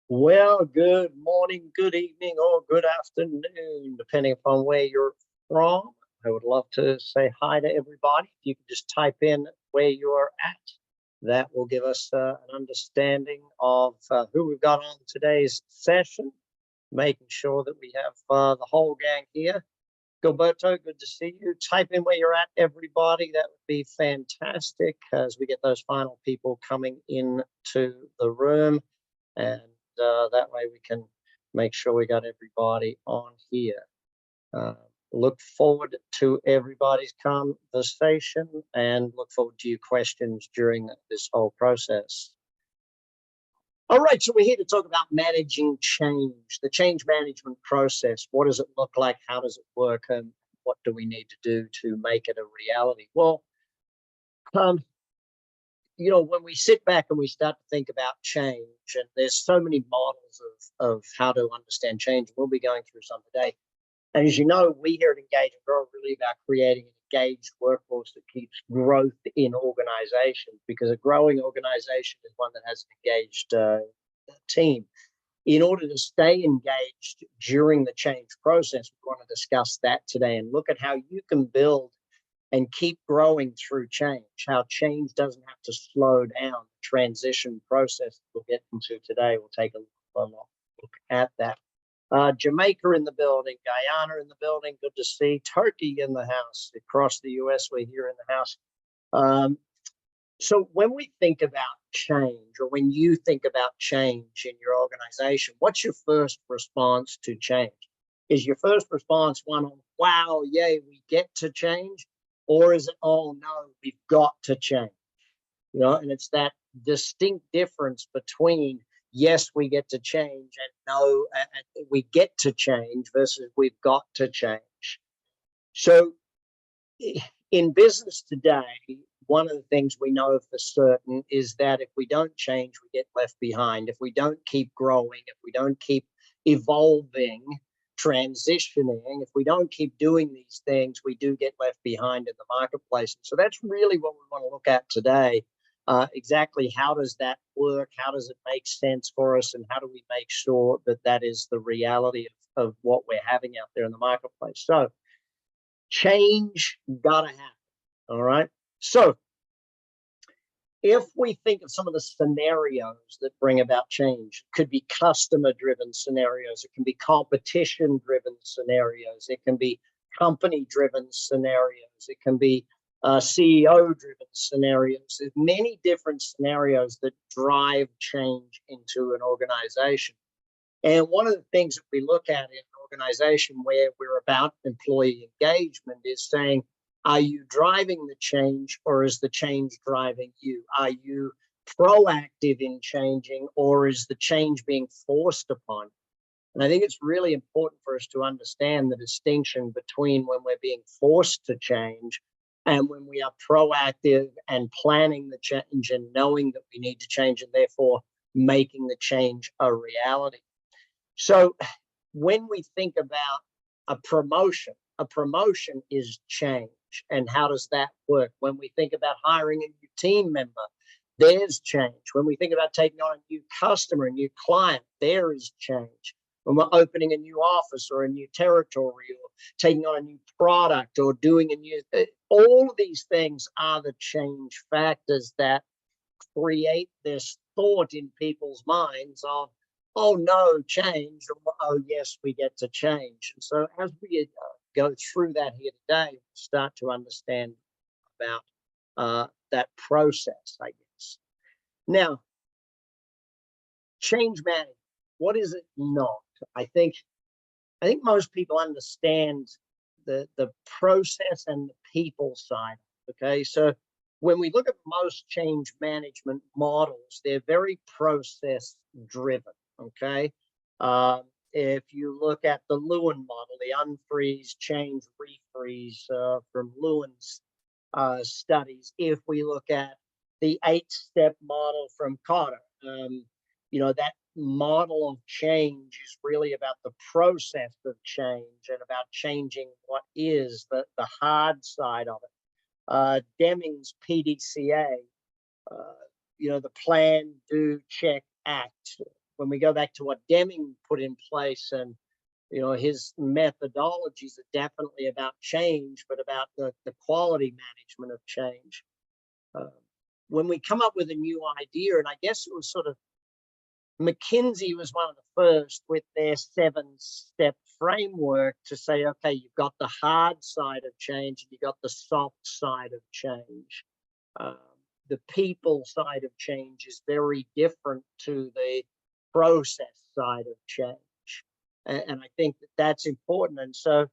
Well, good morning, good evening, or good afternoon, depending upon where you're from. I would love to say hi to everybody. If you could just type in where you're at, that will give us an understanding of who we've got on today's session, making sure that we have the whole gang here. Gilberto, good to see you. Type in where you're at, everybody. That would be fantastic as we get those final people coming into the room. And that way we can make sure we got everybody on here. Uh, look forward to everybody's conversation and look forward to your questions during this whole process. All right, so we're here to talk about managing change, the change management process. What does it look like? How does it work? And what do we need to do to make it a reality? Well, um, when we sit back and we start to think about change, and there's so many models of how to understand change, we'll be going through some today. And as you know, we here at Engage and Grow are really about creating an engaged workforce that keeps growth in organizations, because a growing organization is one that has an engaged team. In order to stay engaged during the change process, we want to discuss that today and look at how you can build and keep growing through change, how change doesn't have to slow down the transition process we'll get into today. We'll take a look at that. Jamaica in the building, Guyana in the building, good to see. Turkey in the house. Across the US, we're here in the house. So when we think about change, or when you think about change in your organization, what's your first response to change? Is your first response one on, wow, yay, we get to change? Or is it, oh no, we've got to change? And it's that distinct difference between, yes, we get to change, and no, we get to change versus we've got to change. So in business today, one of the things we know for certain is that if we don't change, we get left behind. If we don't keep growing, if we don't keep evolving, transitioning, if we don't keep doing these things, we do get left behind in the marketplace. So that's really what we want to look at today. Exactly how does that work? How does it make sense for us? And how do we make sure that that is the reality of what we're having out there in the marketplace? So change gotta happen. All right. So if we think of some of the scenarios that bring about change, it could be customer driven scenarios, it can be competition driven scenarios, it can be company driven scenarios, it can be CEO driven scenarios. There's many different scenarios that drive change into an organization. And one of the things that we look at in an organization where we're about employee engagement is saying, are you driving the change, or is the change driving you? Are you proactive in changing, or is the change being forced upon? And I think it's really important for us to understand the distinction between when we're being forced to change and when we are proactive and planning the change and knowing that we need to change and therefore making the change a reality. So when we think about a promotion is change. And how does that work? When we think about hiring a new team member, there's change. When we think about taking on a new customer, a new client, there is change. When we're opening a new office or a new territory, or taking on a new product, or doing a new, all of these things are the change factors that create this thought in people's minds of, oh no, change, or oh yes, we get to change. And so as we go through that here today, we'll start to understand about that process, I guess. Now, change management, what is it not? I think most people understand the process and the people side. Okay, so when we look at most change management models, they're very process driven. Okay, if you look at the Lewin model, the unfreeze, change, refreeze from Lewin's studies, if we look at the 8-step model from Kotter, that model of change is really about the process of change and about changing what is the hard side of it. Deming's PDCA, the plan, do, check, act. when we go back to what Deming put in place, and his methodologies are definitely about change, but about the quality management of change. When we come up with a new idea, and I guess it was sort of McKinsey was one of the first with their 7-step framework to say, okay, you've got the hard side of change and you've got the soft side of change. The people side of change is very different to the process side of change. And I think that that's important. And so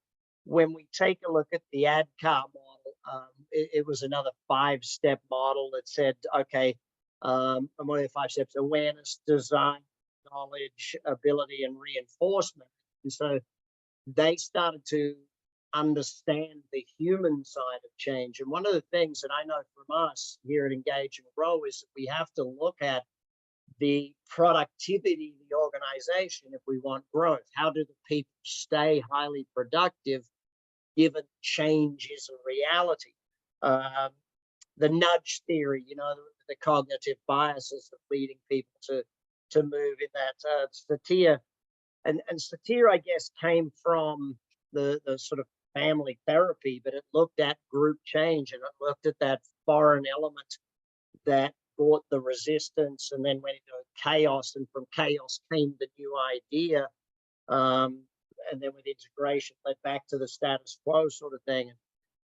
when we take a look at the ADKAR model, it was another 5-step model that said, okay, and what are the 5 steps? Awareness, design, knowledge, ability, and reinforcement. And so they started to understand the human side of change. And one of the things that I know from us here at Engage and Grow is that we have to look at the productivity of the organization if we want growth. How do the people stay highly productive given change is a reality? The nudge theory, the cognitive biases of leading people to move in that. Satir, and Satir, I guess, came from the sort of family therapy, but it looked at group change, and it looked at that foreign element that brought the resistance and then went into chaos, and from chaos came the new idea, and then with integration led back to the status quo sort of thing. And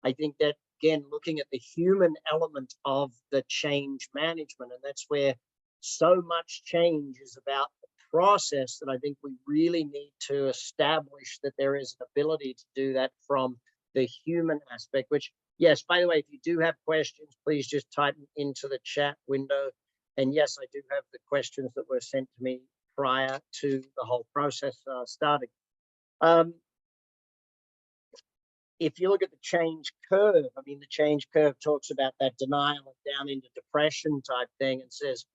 I think that, again, looking at the human element of the change management, and that's where so much change is about the process, that I think we really need to establish that there is an ability to do that from the human aspect, which, yes, by the way, if you do have questions, please just type them into the chat window. And yes, I do have the questions that were sent to me prior to the whole process starting. If you look at the change curve, I mean, the change curve talks about that denial and down into depression type thing, and says,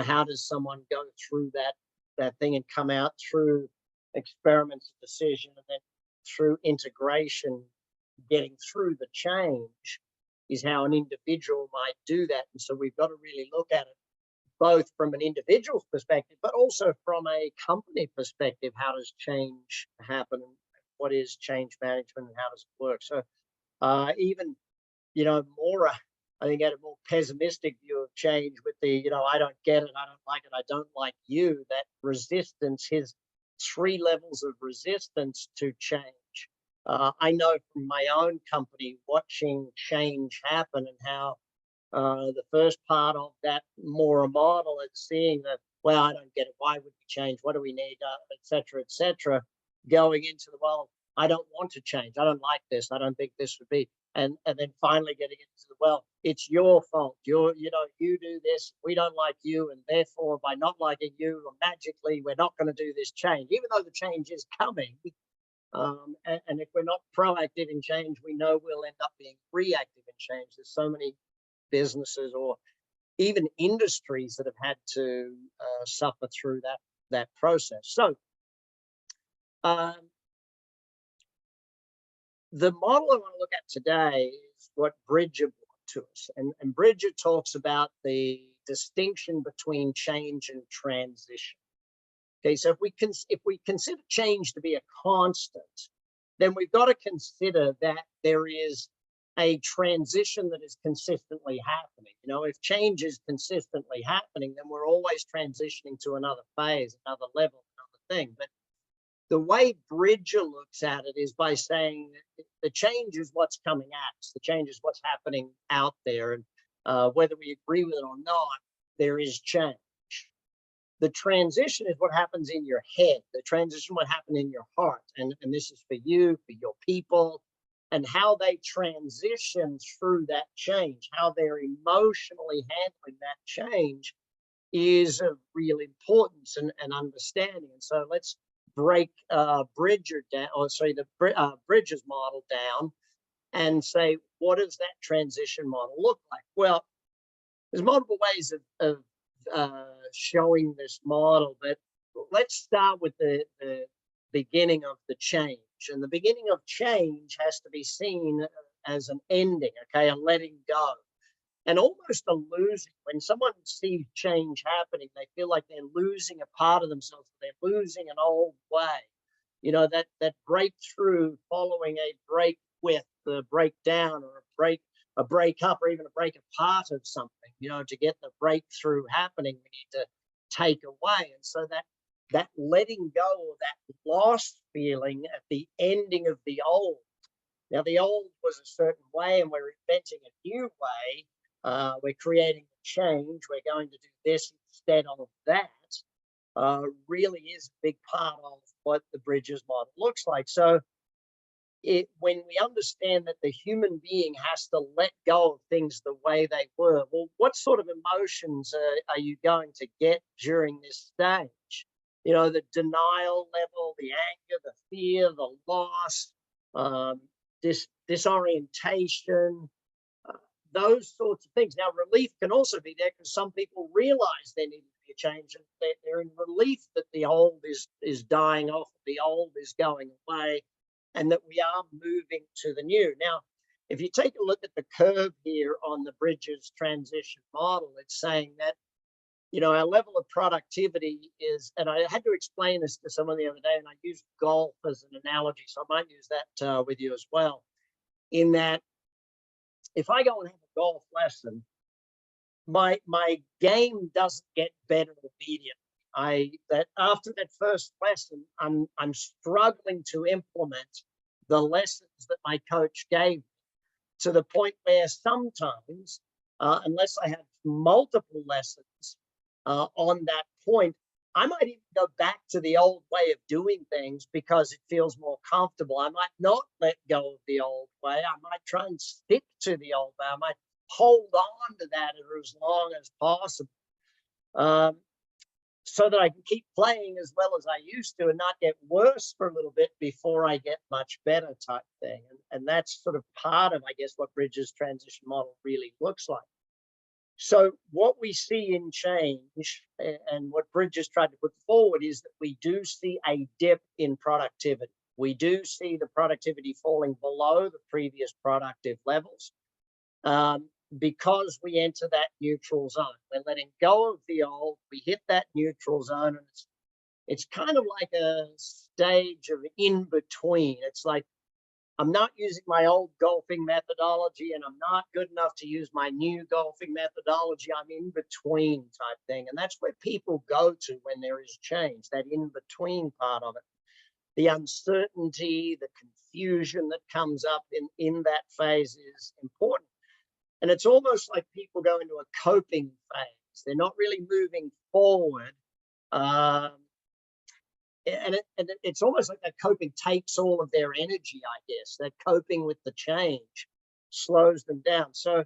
how does someone go through that thing and come out through experiments of decision, and then through integration, getting through the change is how an individual might do that. And so we've got to really look at it both from an individual's perspective, but also from a company perspective. How does change happen? What is change management and how does it work? So even, Mora, I think, had a more pessimistic view of change with the, I don't get it, I don't like it, I don't like you, that resistance, his 3 levels of resistance to change. I know from my own company, watching change happen, and how the first part of that Mora model is seeing that, well, I don't get it, why would we change, what do we need, et cetera, going into the, well, I don't want to change, I don't like this, I don't think this would be, and then finally getting into the, well, it's your fault, you do this, we don't like you, and therefore by not liking you, magically we're not going to do this change, even though the change is coming. And if we're not proactive in change, we know we'll end up being reactive in change. There's so many businesses or even industries that have had to suffer through that process. So the model I want to look at today is what Bridger brought to us. And Bridger talks about the distinction between change and transition. Okay, so if we consider change to be a constant, then we've got to consider that there is a transition that is consistently happening. If change is consistently happening, then we're always transitioning to another phase, another level, another thing. But the way Bridger looks at it is by saying that the change is what's coming at us. The change is what's happening out there. And whether we agree with it or not, there is change. The transition is what happens in your head. The transition, what happened in your heart. And this is for you, for your people, and how they transition through that change, how they're emotionally handling that change is of real importance and understanding. And so let's break Bridger down, or sorry, Bridger's model down, and say, what does that transition model look like? Well, there's multiple ways of showing this model, but let's start with the beginning of the change. And the beginning of change has to be seen as an ending, okay, a letting go. and almost a losing. When someone sees change happening, they feel like they're losing a part of themselves. They're losing an old way. You know, that breakthrough following a break with the breakdown, or a break up, or even a break apart of something. You know, to get the breakthrough happening, we need to take away. And so that letting go of that lost feeling at the ending of the old. Now, the old was a certain way, and we're inventing a new way. We're creating a change. We're going to do this instead of that. Really is a big part of what the Bridges model looks like. So when we understand that the human being has to let go of things the way they were, well, what sort of emotions are you going to get during this stage? You know, the denial level, the anger, the fear, the loss, disorientation, those sorts of things. Now, relief can also be there because some people realize there needs to be a change, and they're in relief that the old is dying off, the old is going away, and that we are moving to the new. Now, if you take a look at the curve here on the Bridges transition model, it's saying that, you know, our level of productivity is, and I had to explain this to someone the other day, and I used golf as an analogy, so I might use that with you as well, in that if I go and have a golf lesson, my game doesn't get better immediately. That after that first lesson, I'm struggling to implement the lessons that my coach gave me, to the point where sometimes, unless I have multiple lessons on that point, I might even go back to the old way of doing things because it feels more comfortable. I might not let go of the old way. I might try and stick to the old way. I might hold on to that for as long as possible, so that I can keep playing as well as I used to and not get worse for a little bit before I get much better, type thing. And that's sort of part of, I guess, what Bridges' transition model really looks like. So what we see in change, and what Bridges tried to put forward, is that we do see a dip in productivity. We do see the productivity falling below the previous productive levels, because we enter that neutral zone. We're letting go of the old. We hit that neutral zone, and it's kind of like a stage of in between. It's like, I'm not using my old golfing methodology, and I'm not good enough to use my new golfing methodology. I'm in between type thing. And that's where people go to when there is change, that in between part of it. The uncertainty, the confusion that comes up in that phase is important. And it's almost like people go into a coping phase. They're not really moving forward. And it's almost like that coping takes all of their energy, I guess. That coping with the change slows them down. So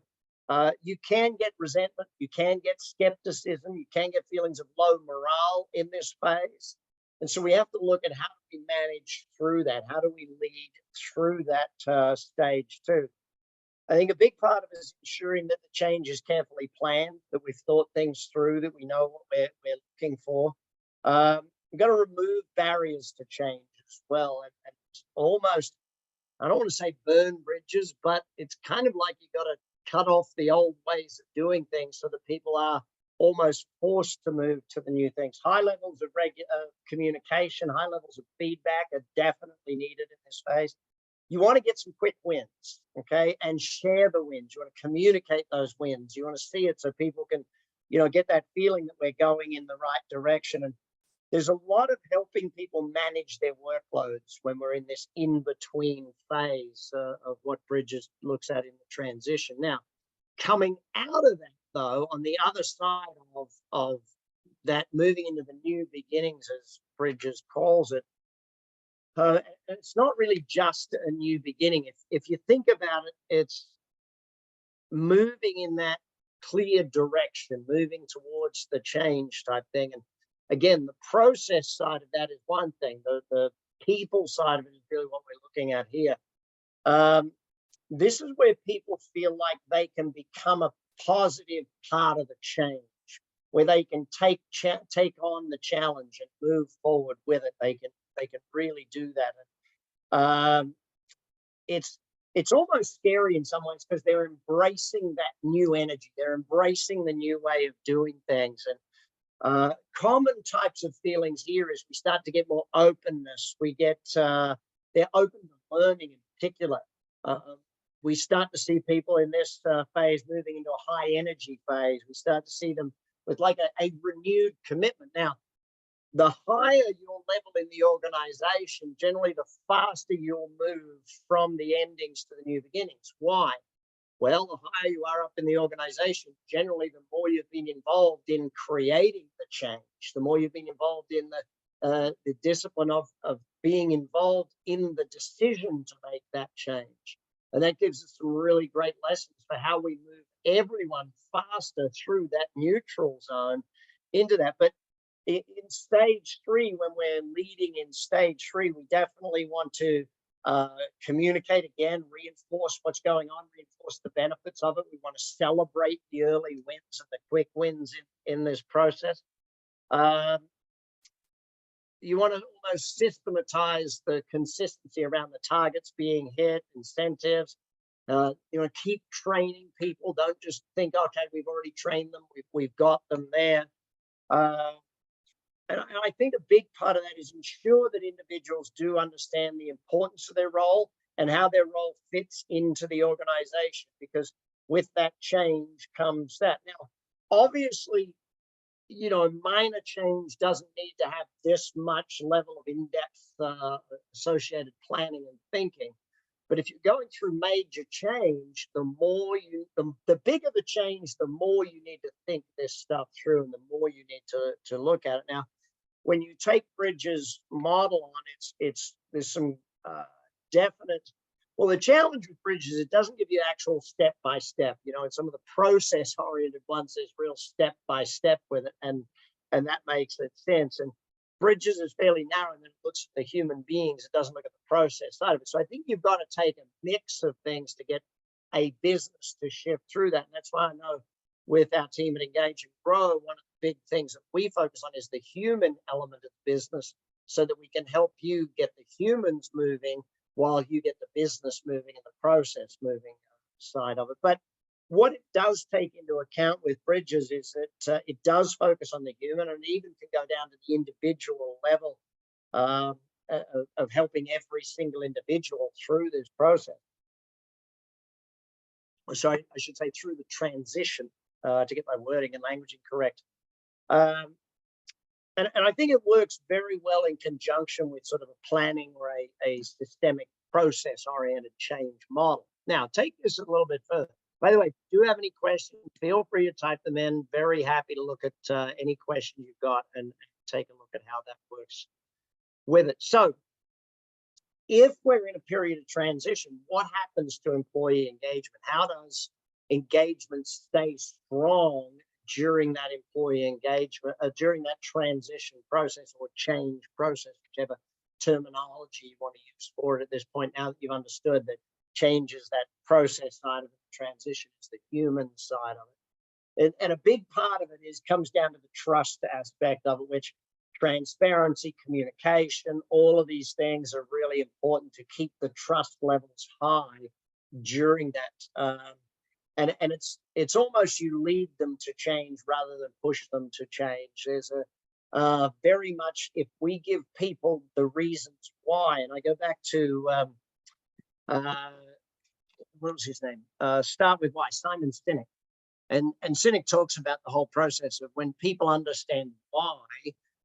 you can get resentment, you can get skepticism, you can get feelings of low morale in this phase. And so we have to look at how do we manage through that? How do we lead through that stage too? I think a big part of it is ensuring that the change is carefully planned, that we've thought things through, that we know what we're looking for. We've got to remove barriers to change as well, and almost, I don't want to say burn bridges, but it's kind of like you've got to cut off the old ways of doing things so that people are almost forced to move to the new things. High levels of communication, high levels of feedback are definitely needed in this phase. You want to get some quick wins, okay, and share the wins. You want to communicate those wins. You want to see it so people can, get that feeling that we're going in the right direction. And there's a lot of helping people manage their workloads when we're in this in-between phase of what Bridges looks at in the transition. Now, coming out of that, though, on the other side of that, moving into the new beginnings, as Bridges calls it, it's not really just a new beginning. If you think about it, it's moving in that clear direction, moving towards the change type thing. And again, the process side of that is one thing. The people side of it is really what we're looking at here. This is where people feel like they can become a positive part of the change, where they can take on the challenge and move forward with it. They can really do that. It's it's almost scary in some ways because they're embracing that new energy. They're embracing the new way of doing things. And common types of feelings here is we start to get more openness. We get, they're open to learning in particular. We start to see people in this phase moving into a high energy phase. We start to see them with like a renewed commitment. Now, the higher your level in the organization, generally the faster you'll move from the endings to the new beginnings. Why? Well, the higher you are up in the organization, generally the more you've been involved in creating the change, the more you've been involved in the discipline of being involved in the decision to make that change. And that gives us some really great lessons for how we move everyone faster through that neutral zone into that. But in stage 3, when we're leading in stage 3, we definitely want to communicate again, reinforce what's going on, reinforce the benefits of it. We want to celebrate the early wins and the quick wins in this process. You want to almost systematize the consistency around the targets being hit, incentives. You know, keep training people. Don't just think, okay, we've already trained them, we've got them there. And I think a big part of that is ensure that individuals do understand the importance of their role and how their role fits into the organization, because with that change comes that. Now, obviously, you know, minor change doesn't need to have this much level of in-depth associated planning and thinking. But if you're going through major change, the bigger the change, the more you need to think this stuff through and the more you need to look at it. Now, when you take Bridges' model on, there's some definite. Well, the challenge with Bridges, it doesn't give you actual step by step. You know, in some of the process oriented ones, there's real step by step with it, and that makes sense. And Bridges is fairly narrow, and then it looks at the human beings. It doesn't look at the process side of it. So I think you've got to take a mix of things to get a business to shift through that. And that's why I know with our team at Engage and Grow, one of the big things that we focus on is the human element of the business, so that we can help you get the humans moving while you get the business moving and the process moving side of it. But what it does take into account with Bridges is that it does focus on the human, and even can go down to the individual level of helping every single individual through this process. So I should say through the transition, to get my wording and languaging correct. And I think it works very well in conjunction with sort of a planning or a systemic process-oriented change model. Now, take this a little bit further. By the way, if you do have any questions, feel free to type them in. Very happy to look at any question you've got and take a look at how that works with it. So if we're in a period of transition, what happens to employee engagement? How does engagement stay strong during that employee engagement, during that transition process or change process, whichever terminology you want to use for it at this point, now that you've understood that change is that process side of it, transition is the human side of it. And a big part of it comes down to the trust aspect of it, which transparency, communication, all of these things are really important to keep the trust levels high during that. And it's almost you lead them to change rather than push them to change. There's a very much, if we give people the reasons why, and I go back to what was his name? Start with Why, Simon Sinek. And Sinek talks about the whole process of when people understand why,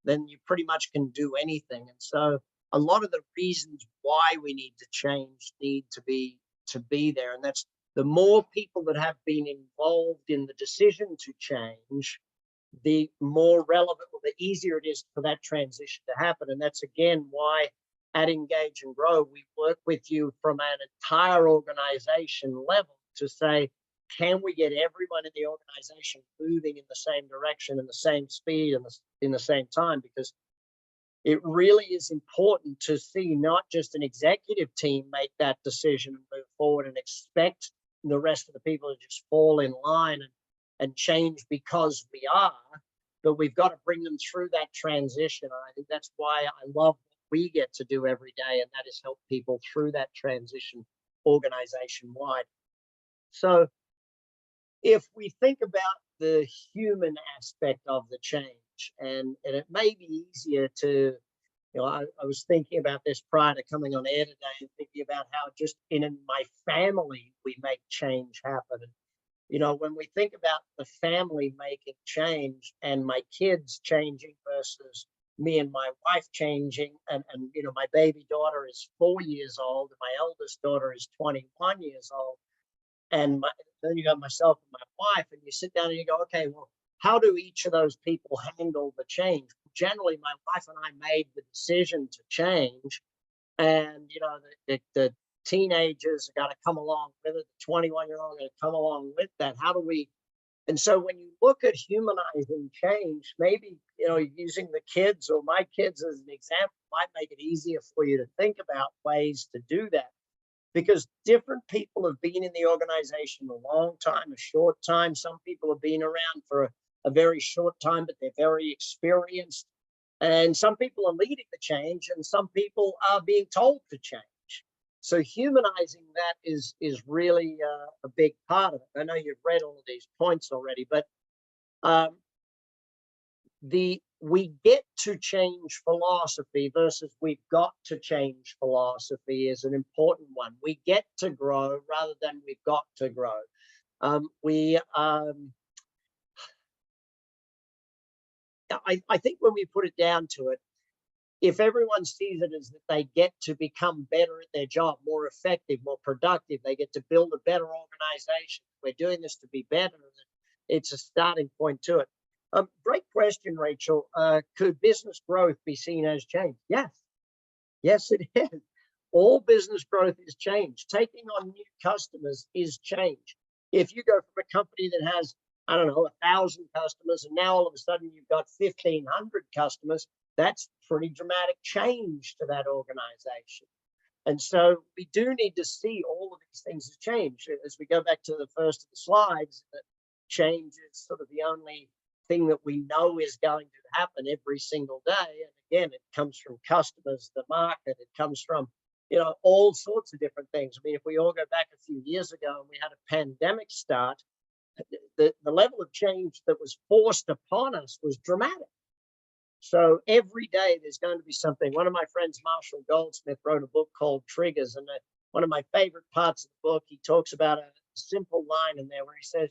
then you pretty much can do anything. And so a lot of the reasons why we need to change need to be there. And that's the more people that have been involved in the decision to change, the more relevant or the easier it is for that transition to happen. And that's again why at Engage and Grow, we work with you from an entire organization level to say, can we get everyone in the organization moving in the same direction, in the same speed, and in the same time? Because it really is important to see not just an executive team make that decision and move forward and expect the rest of the people to just fall in line and change because we are, but we've got to bring them through that transition. And I think that's why I love what we get to do every day, and that is help people through that transition organization wide. So if we think about the human aspect of the change, and it may be easier to, I was thinking about this prior to coming on air today and thinking about how just in my family, we make change happen. And, when we think about the family making change and my kids changing versus me and my wife changing, and my baby daughter is 4 years old, and my eldest daughter is 21 years old, and then you got myself and my wife, and you sit down and you go, okay, well, how do each of those people handle the change? Generally, my wife and I made the decision to change, and the teenagers got to come along with it. The 21-year-old got to come along with that. How do we? And so when you look at humanizing change, maybe using the kids or my kids as an example might make it easier for you to think about ways to do that, because different people have been in the organization a long time, a short time. Some people have been around for a very short time, but they're very experienced. And some people are leading the change, and some people are being told to change. So humanizing that is really a big part of it. I know you've read all of these points already, but we get to change philosophy versus we've got to change philosophy is an important one. We get to grow rather than we've got to grow. I think when we put it down to it, if everyone sees it as that they get to become better at their job, more effective, more productive, they get to build a better organization. We're doing this to be better. It's a starting point to it. Great question, Rachel. Could business growth be seen as change? Yes. Yes, it is. All business growth is change. Taking on new customers is change. If you go from a company that has, I don't know, 1,000 customers, and now all of a sudden you've got 1,500 customers, that's pretty dramatic change to that organization. And so we do need to see all of these things as change. As we go back to the first of the slides, that change is sort of the only thing that we know is going to happen every single day. And again, it comes from customers, the market, it comes from, all sorts of different things. I mean, if we all go back a few years ago and we had a pandemic start, the level of change that was forced upon us was dramatic. So every day there's going to be something. One of my friends, Marshall Goldsmith, wrote a book called Triggers. And one of my favorite parts of the book, he talks about a simple line in there where he says,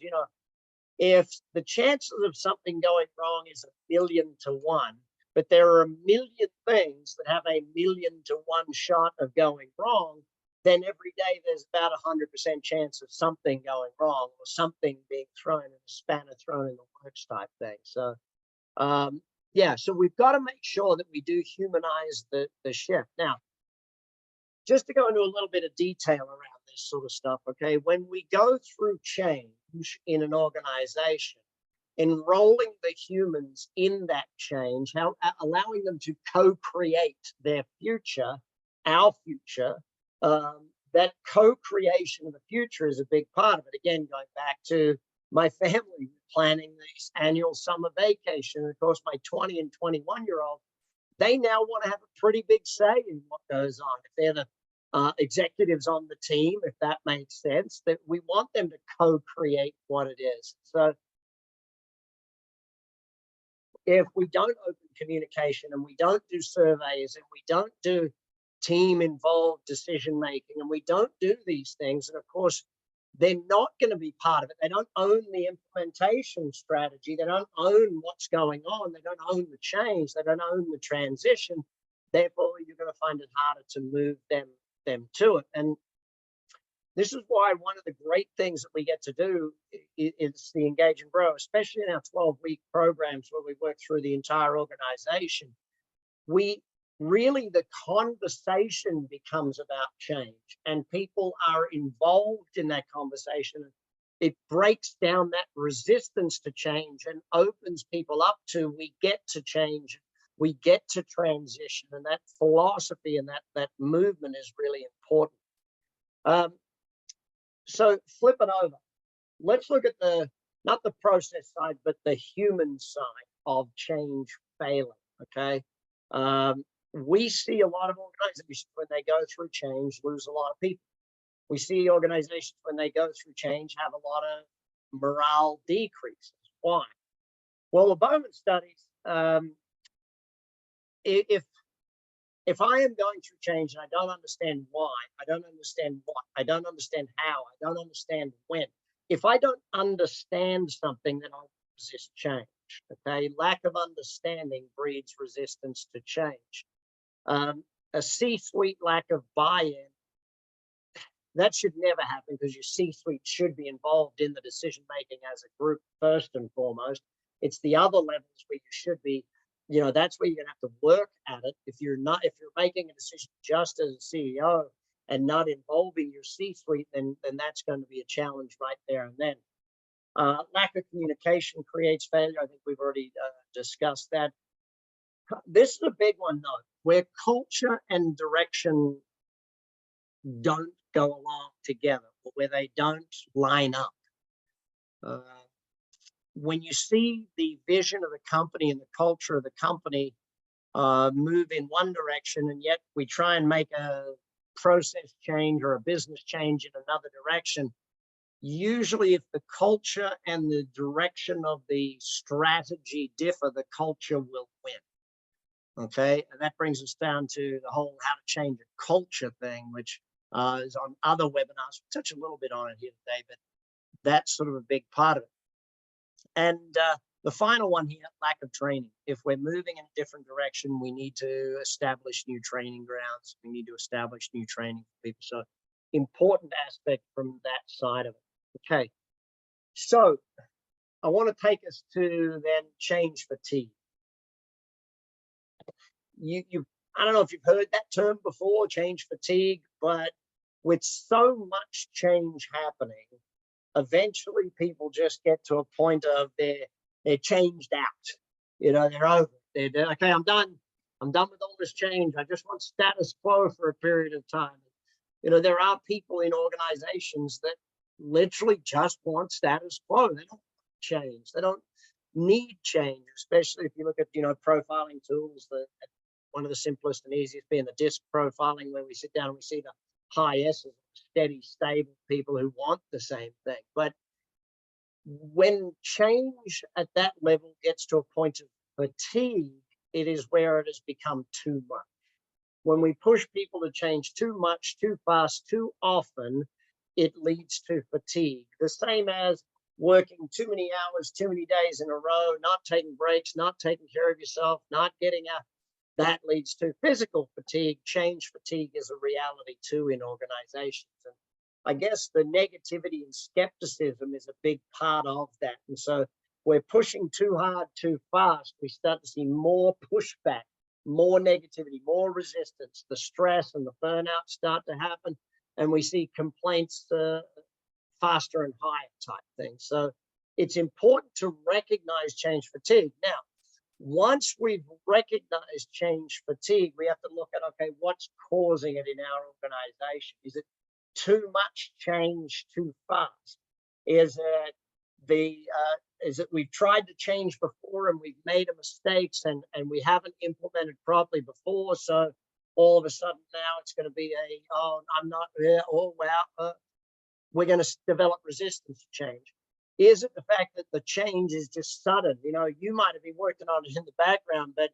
if the chances of something going wrong is 1,000,000 to 1, but there are 1,000,000 things that have a 1,000,000 to 1 shot of going wrong, then every day there's about 100% chance of something going wrong or something being thrown in a spanner thrown in the works type thing. So, yeah, so we've got to make sure that we do humanize the shift. Now, just to go into a little bit of detail around this sort of stuff, okay, when we go through change in an organization, enrolling the humans in that change, allowing them to co-create their future, our future, that co-creation of the future is a big part of it. Again, going back to my family planning this annual summer vacation. And of course, my 20 and 21-year-old, they now want to have a pretty big say in what goes on. If they're the executives on the team, if that makes sense, that we want them to co-create what it is. So if we don't open communication and we don't do surveys and we don't do team involved decision making and we don't do these things, and of course, they're not going to be part of it. They don't own the implementation strategy. They don't own what's going on. They don't own the change. They don't own the transition. Therefore, you're going to find it harder to move them to it. And this is why one of the great things that we get to do is the Engage and Grow, especially in our 12-week programs where we work through the entire organization. The conversation becomes about change, and people are involved in that conversation. It breaks down that resistance to change and opens people up to, we get to change, we get to transition, and that philosophy and that movement is really important. So flip it over. Let's look at not the process side, but the human side of change failing, okay? We see a lot of organizations when they go through change lose a lot of people. We see organizations when they go through change have a lot of morale decreases. Why? Well, the Bowman studies, if I am going through change and I don't understand why, I don't understand what, I don't understand how, I don't understand when, if I don't understand something, then I'll resist change. Okay, lack of understanding breeds resistance to change. A C-suite lack of buy-in, that should never happen, because your C-suite should be involved in the decision making as a group first and foremost. It's the other levels where you should be, that's where you're gonna have to work at it. If you're making a decision just as a CEO and not involving your C-suite, then that's going to be a challenge right there and then. Lack of communication creates failure. I think we've already discussed that. This is a big one though, where culture and direction don't go along together, or where they don't line up. When you see the vision of the company and the culture of the company move in one direction, and yet we try and make a process change or a business change in another direction, usually if the culture and the direction of the strategy differ, the culture will win. Okay, and that brings us down to the whole how to change a culture thing, which is on other webinars. We'll touch a little bit on it here today, but that's sort of a big part of it. And the final one here, lack of training. If we're moving in a different direction, we need to establish new training grounds. We need to establish new training for people. So important aspect from that side of it. Okay, so I want to take us to then change fatigue. I don't know if you've heard that term before, change fatigue, but with so much change happening, eventually people just get to a point of they're changed out. They're over. They're okay, I'm done with all this change. I just want status quo for a period of time. There are people in organizations that literally just want status quo. They don't change. They don't need change, especially if you look at, profiling tools. One of the simplest and easiest being the DISC profiling, where we sit down and we see the high S's, steady, stable people who want the same thing. But when change at that level gets to a point of fatigue, it is where it has become too much. When we push people to change too much, too fast, too often, it leads to fatigue. The same as working too many hours, too many days in a row, not taking breaks, not taking care of yourself, not getting out. That leads to physical fatigue. Change fatigue is a reality too in organizations. And I guess the negativity and skepticism is a big part of that. And so we're pushing too hard, too fast. We start to see more pushback, more negativity, more resistance. The stress and the burnout start to happen. And we see complaints faster and higher type things. So it's important to recognize change fatigue. Now, once we've recognized change fatigue, we have to look at, okay, what's causing it in our organization? Is it too much change too fast? Is it we've tried to change before and we've made mistakes and we haven't implemented properly before, so all of a sudden now it's going to be we're going to develop resistance to change? Is it the fact that the change is just sudden? You might have been working on it in the background, but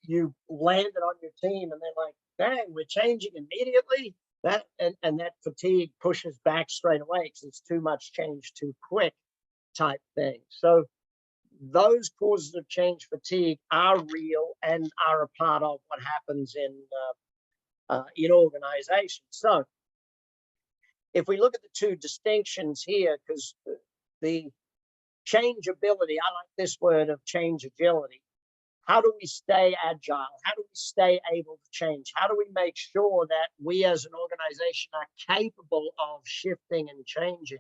you landed on your team and they're like, dang, we're changing immediately. That fatigue pushes back straight away because it's too much change too quick type thing. So those causes of change fatigue are real and are a part of what happens in organizations. So if we look at the two distinctions here, because the changeability, I like this word of change agility. How do we stay agile? How do we stay able to change? How do we make sure that we as an organization are capable of shifting and changing?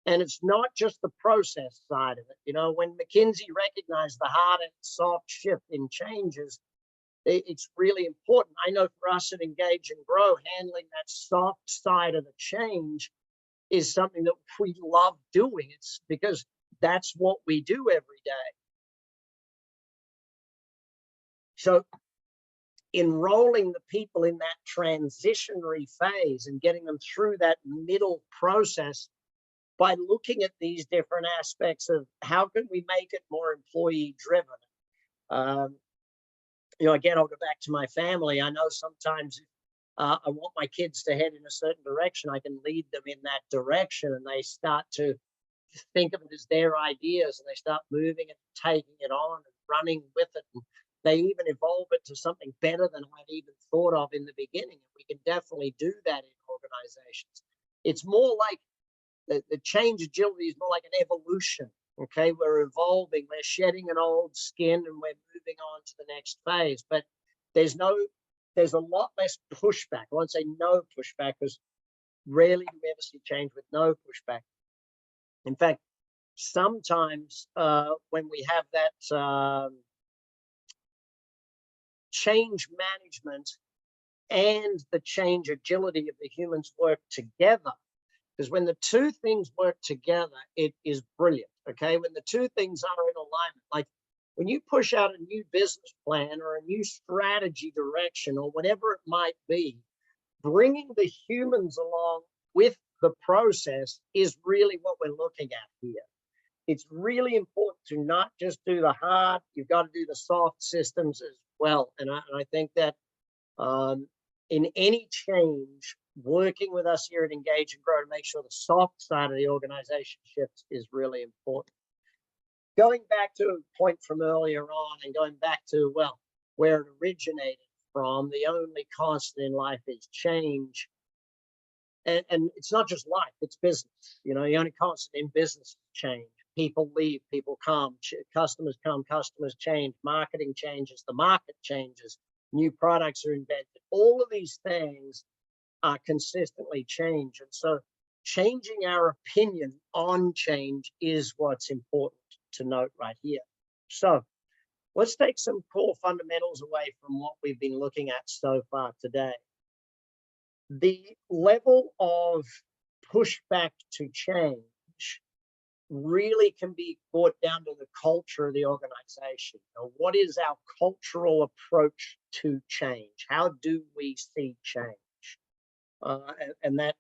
And it's not just the process side of it. When McKinsey recognized the hard and soft shift in changes, it's really important. I know for us at Engage and Grow, handling that soft side of the change is something that we love doing. It's because that's what we do every day. So enrolling the people in that transitionary phase and getting them through that middle process by looking at these different aspects of how can we make it more employee driven. Um, again, I'll go back to my family. I know sometimes I want my kids to head in a certain direction. I can lead them in that direction, and they start to think of it as their ideas, and they start moving it, taking it on, and running with it. And they even evolve it to something better than I'd even thought of in the beginning. And we can definitely do that in organizations. It's more like the change agility is more like an evolution. Okay, we're evolving, we're shedding an old skin, and we're moving on to the next phase. But there's a lot less pushback. I won't say no pushback, because rarely do we ever see change with no pushback. In fact, sometimes when we have that change management and the change agility of the humans work together, because when the two things work together, it is brilliant. Okay, when the two things are in alignment, like when you push out a new business plan or a new strategy direction or whatever it might be, bringing the humans along with the process is really what we're looking at here. It's really important to not just do the hard, you've got to do the soft systems as well. And I think that in any change, working with us here at Engage and Grow to make sure the soft side of the organization shifts is really important. Going back to a point from earlier on and going back to, well, where it originated from, the only constant in life is change. And it's not just life, it's business. The only constant in business is change. People leave, people come, customers come, customers change, marketing changes, the market changes, new products are invented. All of these things are consistently change. And so changing our opinion on change is what's important to note right here. So let's take some core fundamentals away from what we've been looking at so far today. The level of pushback to change really can be brought down to the culture of the organization. What is our cultural approach to change? How do we see change? And that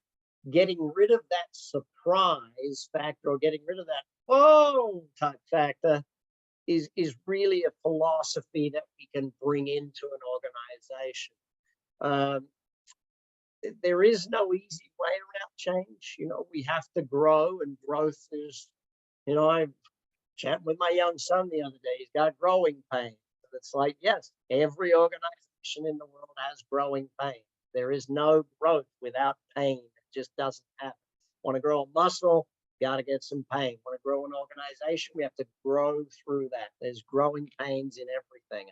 getting rid of that surprise factor, or getting rid of that whoa type factor, is really a philosophy that we can bring into an organization. There is no easy way around change. We have to grow, and growth is, I chatted with my young son the other day. He's got growing pains. And it's like, yes, every organization in the world has growing pains. There is no growth without pain. It just doesn't happen. Want to grow a muscle, got to get some pain. Want to grow an organization, we have to grow through that. There's growing pains in everything.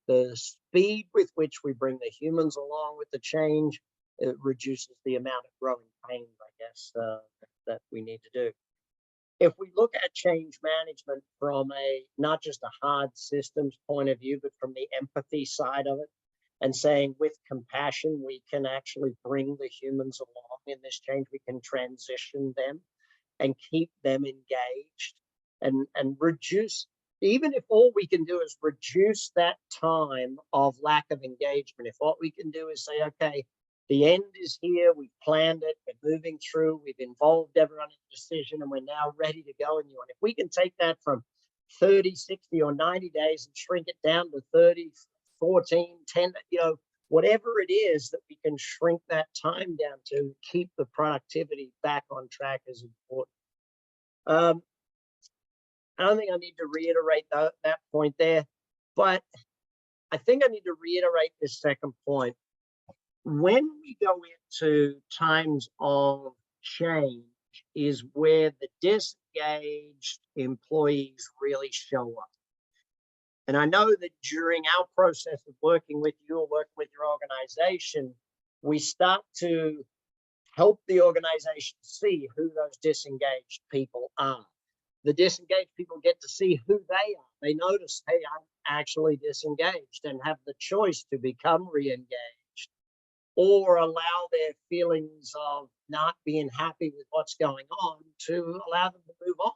The speed with which we bring the humans along with the change, it reduces the amount of growing pain, I guess, that we need to do. If we look at change management from not just a hard systems point of view, but from the empathy side of it, and saying with compassion, we can actually bring the humans along in this change. We can transition them and keep them engaged and reduce, even if all we can do is reduce that time of lack of engagement. If what we can do is say, okay, the end is here, we've planned it, we're moving through, we've involved everyone in the decision, and we're now ready to go. And if we can take that from 30, 60, or 90 days and shrink it down to 30, 14, 10, whatever it is that we can shrink that time down to keep the productivity back on track is important. I don't think I need to reiterate that point there, but I think I need to reiterate this second point. When we go into times of change is where the disengaged employees really show up. And I know that during our process of working with you or working with your organization, we start to help the organization see who those disengaged people are. The disengaged people get to see who they are. They notice, hey, I'm actually disengaged, and have the choice to become re-engaged or allow their feelings of not being happy with what's going on to allow them to move on.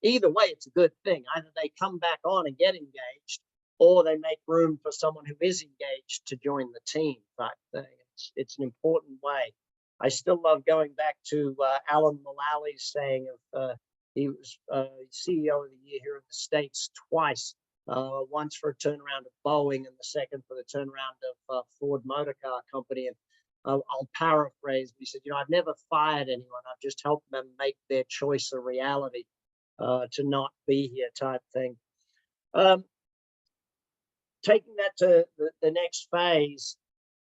Either way, it's a good thing. Either they come back on and get engaged, or they make room for someone who is engaged to join the team type thing. It's an important way. I still love going back to Alan Mullally's saying of he was CEO of the year here in the States twice, once for a turnaround of Boeing and the second for the turnaround of Ford Motor Car Company. And I'll paraphrase. He said, I've never fired anyone. I've just helped them make their choice a reality to not be here type thing. Taking that to the next phase,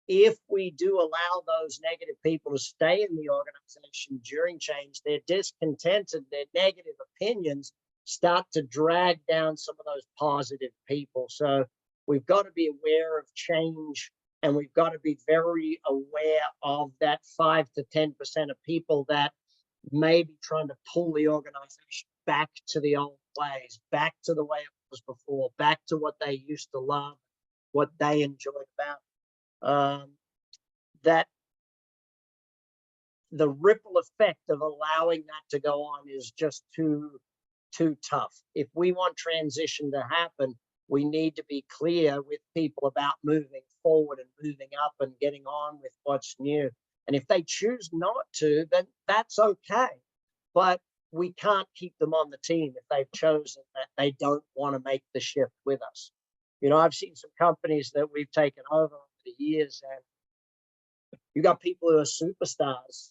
if we do allow those negative people to stay in the organization during change, their discontented, their negative opinions start to drag down some of those positive people. So we've got to be aware of change, and we've got to be very aware of that 5 to 10% of people that may be trying to pull the organization back to the old ways, back to the way it was before, back to what they used to love, what they enjoyed about. That the ripple effect of allowing that to go on is just too tough. If we want transition to happen, we need to be clear with people about moving forward and moving up and getting on with what's new. And if they choose not to, then that's okay. But we can't keep them on the team if they've chosen that they don't want to make the shift with us. I've seen some companies that we've taken over the years, and you got people who are superstars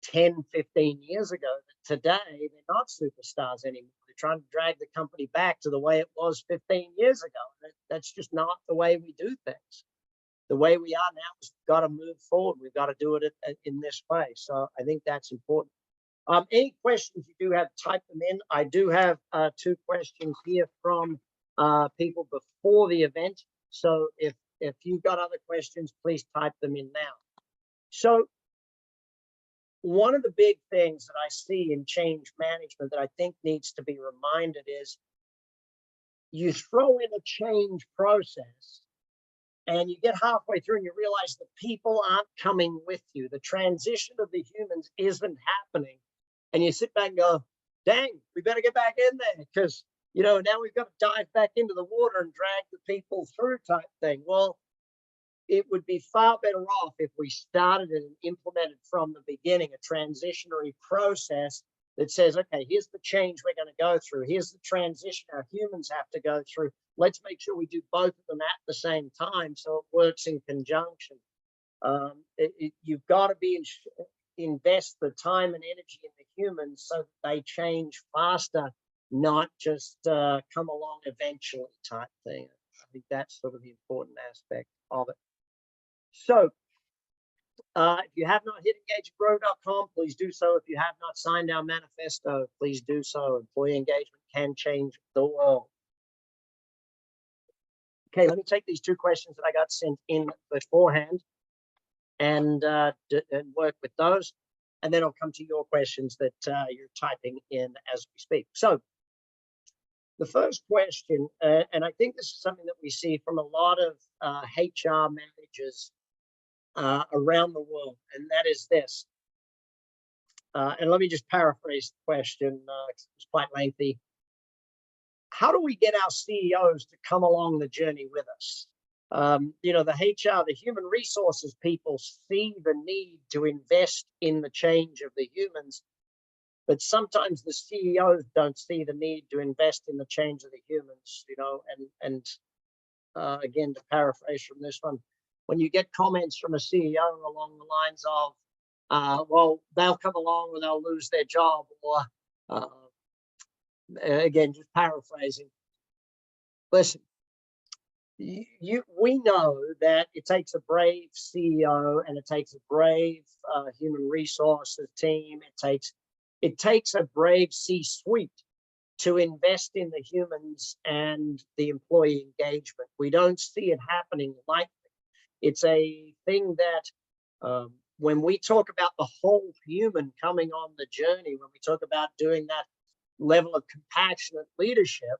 10, 15 years ago. Today, they're not superstars anymore. They're trying to drag the company back to the way it was 15 years ago. That's just not the way we do things. The way we are now is we've got to move forward. We've got to do it in this way. So I think that's important. Any questions you do have, type them in. I do have 2 questions here from people before the event. So if you've got other questions, please type them in now. So one of the big things that I see in change management that I think needs to be reminded is you throw in a change process and you get halfway through and you realize the people aren't coming with you. The transition of the humans isn't happening. And you sit back and go, dang, we better get back in there because, now we've got to dive back into the water and drag the people through type thing. Well, it would be far better off if we started and implemented from the beginning a transitionary process that says, okay, here's the change we're going to go through. Here's the transition our humans have to go through. Let's make sure we do both of them at the same time so it works in conjunction. You've got to invest the time and energy in the humans so that they change faster, not just come along eventually type thing. I think that's sort of the important aspect of it. So if you have not hit engageandgrow.com, please do so. If you have not signed our manifesto, please do so. Employee engagement can change the world. Okay, let me take these 2 questions that I got sent in beforehand and work with those. And then I'll come to your questions that you're typing in as we speak. So the first question, and I think this is something that we see from a lot of HR managers around the world, and that is this. And let me just paraphrase the question. It's quite lengthy. How do we get our CEOs to come along the journey with us? The HR, the human resources people see the need to invest in the change of the humans, but sometimes the CEOs don't see the need to invest in the change of the humans, again, to paraphrase from this one, when you get comments from a CEO along the lines of, well, they'll come along or they'll lose their job, or again, just paraphrasing. Listen, we know that it takes a brave CEO and it takes a brave human resources team. It takes a brave C-suite to invest in the humans and the employee engagement. We don't see it happening lightly. It's a thing that when we talk about the whole human coming on the journey, when we talk about doing that level of compassionate leadership,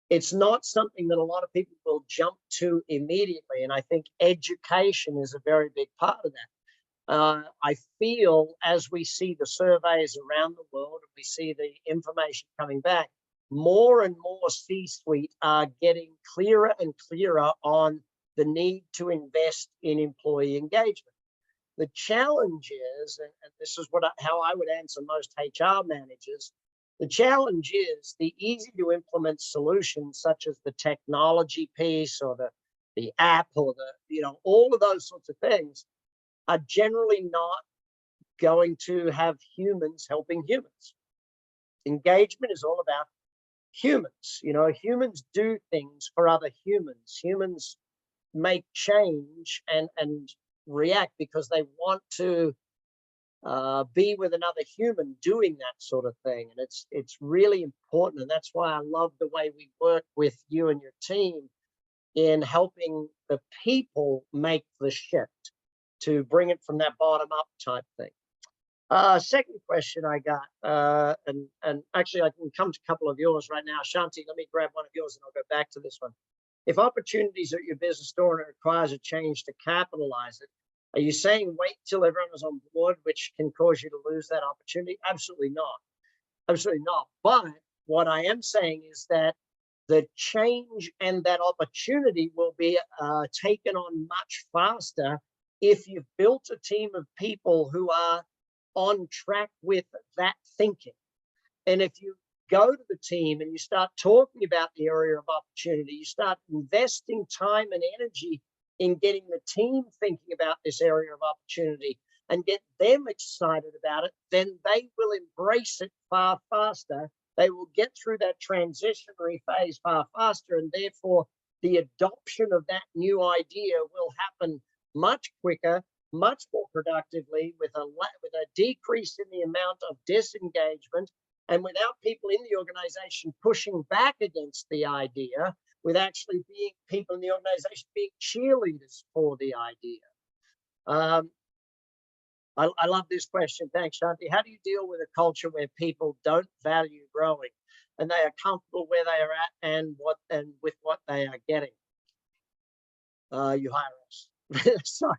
it's not something that a lot of people will jump to immediately. And I think education is a very big part of that. I feel as we see the surveys around the world and we see the information coming back, more and more C-suite are getting clearer and clearer on the need to invest in employee engagement. The challenge is, and this is how I would answer most HR managers, the challenge is the easy to implement solutions such as the technology piece or the app or all of those sorts of things are generally not going to have humans helping humans. Engagement is all about humans. Humans do things for other humans. Humans make change and react because they want to be with another human doing that sort of thing. And it's really important. And that's why I love the way we work with you and your team in helping the people make the shift to bring it from that bottom up type thing. Second question I got, and actually I can come to a couple of yours right now. Shanti, let me grab one of yours and I'll go back to this one. If opportunities at your business door and it requires a change to capitalize it, are you saying wait till everyone is on board, which can cause you to lose that opportunity? Absolutely not. Absolutely not. But what I am saying is that the change and that opportunity will be taken on much faster if you've built a team of people who are on track with that thinking. And if you go to the team and you start talking about the area of opportunity, you start investing time and energy in getting the team thinking about this area of opportunity and get them excited about it, then they will embrace it far faster. They will get through that transitionary phase far faster, and therefore the adoption of that new idea will happen much quicker, much more productively, with a decrease in the amount of disengagement, and without people in the organization pushing back against the idea, with actually being people in the organization being cheerleaders for the idea. I love this question. Thanks, Shanti. How do you deal with a culture where people don't value growing and they are comfortable where they are at and with what they are getting? You hire us. Sorry,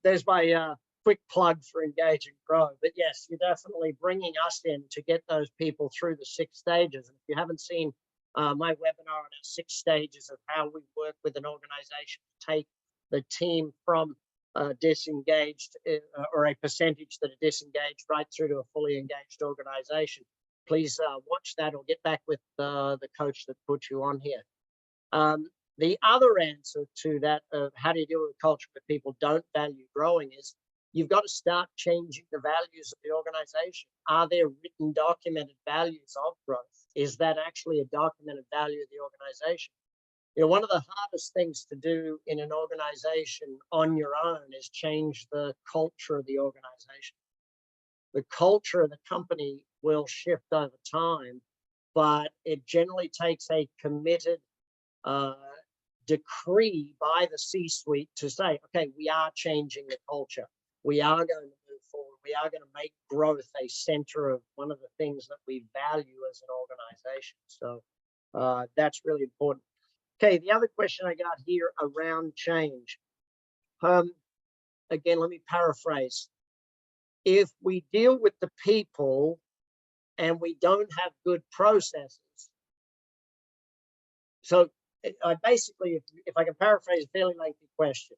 there's my quick plug for Engage and Grow. But yes, you're definitely bringing us in to get those people through the 6 stages. And if you haven't seen my webinar on our 6 stages of how we work with an organization to take the team from disengaged or a percentage that are disengaged right through to a fully engaged organization, please watch that or get back with the coach that put you on here. The other answer to that of how do you deal with a culture where people don't value growing is you've got to start changing the values of the organization. Are there written, documented values of growth? Is that actually a documented value of the organization? One of the hardest things to do in an organization on your own is change the culture of the organization. The culture of the company will shift over time, but it generally takes a committed decree by the C-suite to say, okay, we are changing the culture. We are going to move forward. We are going to make growth a center of one of the things that we value as an organization. So that's really important. Okay, the other question I got here around change. Again, let me paraphrase. If we deal with the people and we don't have good processes, so basically, if I can paraphrase a fairly lengthy question,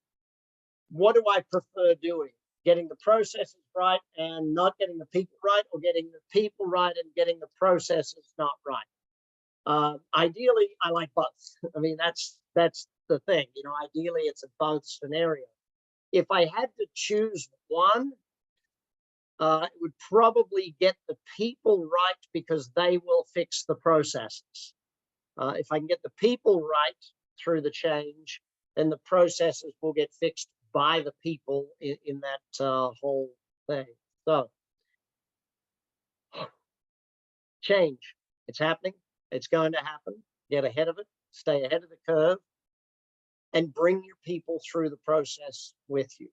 what do I prefer doing? Getting the processes right and not getting the people right, or getting the people right and getting the processes not right? Ideally, I like both. I mean, that's the thing. Ideally, it's a both scenario. If I had to choose one, it would probably get the people right because they will fix the processes. If I can get the people right through the change, then the processes will get fixed by the people in that whole thing. So, change. It's happening. It's going to happen. Get ahead of it. Stay ahead of the curve. And bring your people through the process with you.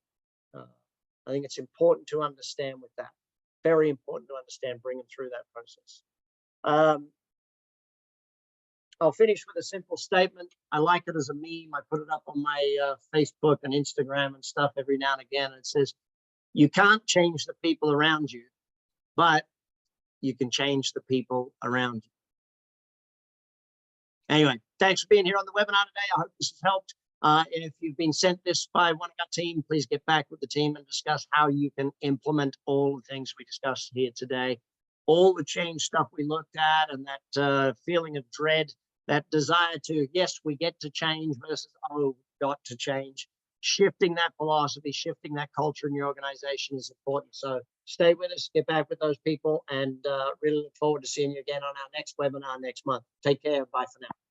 I think it's important to understand with that. Very important to understand, bring them through that process. I'll finish with a simple statement. I like it as a meme. I put it up on my Facebook and Instagram and stuff every now and again. And it says, you can't change the people around you, but you can change the people around you. Anyway, thanks for being here on the webinar today. I hope this has helped. If you've been sent this by one of our team, please get back with the team and discuss how you can implement all the things we discussed here today. All the change stuff we looked at, and that feeling of dread, that desire to, yes, we get to change versus, oh, we've got to change. Shifting that philosophy, shifting that culture in your organization is important. So stay with us, get back with those people, and really look forward to seeing you again on our next webinar next month. Take care. Bye for now.